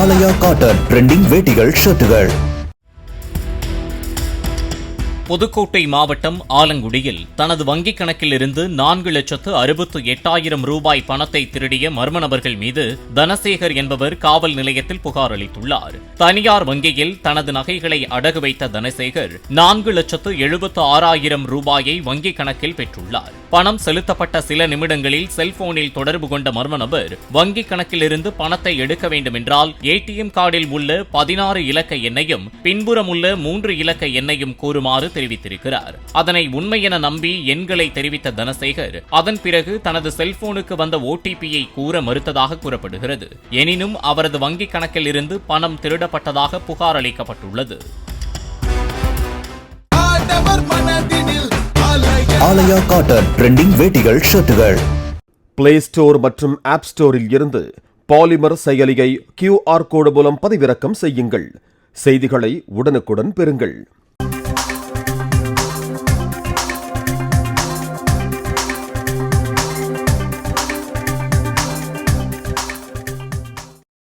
ஆலயா cotton trending வேட்டிகள் ஷர்ட்டுகள். Pudukkottai மாவட்டம் ஆலங்குடியில் தனது வங்கிக் கணக்கில் இருந்து 4,68,000 ரூபாய் பணத்தை திருடிய மர்ம நபர்கள் மீது தனசேகர் என்பவர் காவல் நிலையத்தில் புகார் அளித்துள்ளார். தனியார் வங்கியில் தனது நகைகளை அடகு வைத்த தனசேகர் 4,76,000 ரூபாயை வங்கிக் கணக்கில் பெற்றுள்ளார். பணம் செலுத்தப்பட்ட சில நிமிடங்களில் செல்போனில் தொடர்பு கொண்ட மர்ம நபர் வங்கிக் கணக்கில் இருந்து பணத்தை எடுக்க வேண்டுமென்றால் ATM கார்டில் உள்ள 16 இலக்க எண்ணையும் பின்புறம் உள்ள 3 இலக்க எண்ணையும் கூறுமாறு தெரிவித்திருக்கிறார். அதனை உண்மை என நம்பி எண்களை தெரிவித்த தனசேகர் அதன் பிறகு தனது செல்போனுக்கு வந்த OTP-யை கூற மறுத்ததாக கூறப்படுகிறது. எனினும் அவரது வங்கிக் கணக்கில் இருந்து பணம் திருடப்பட்டதாக புகார் அளிக்கப்பட்டுள்ளது. ஆலயா காட்டன் ட்ரெண்டிங் வேட்டிகள் ஷர்ட்டுகள். பிளே ஸ்டோர் மற்றும் ஆப் ஸ்டோரில் இருந்து பாலிமர் செயலியை QR கோடு மூலம் பதிவிறக்கம் செய்யுங்கள். செய்திகளை உடனுக்குடன் பெறுங்கள்.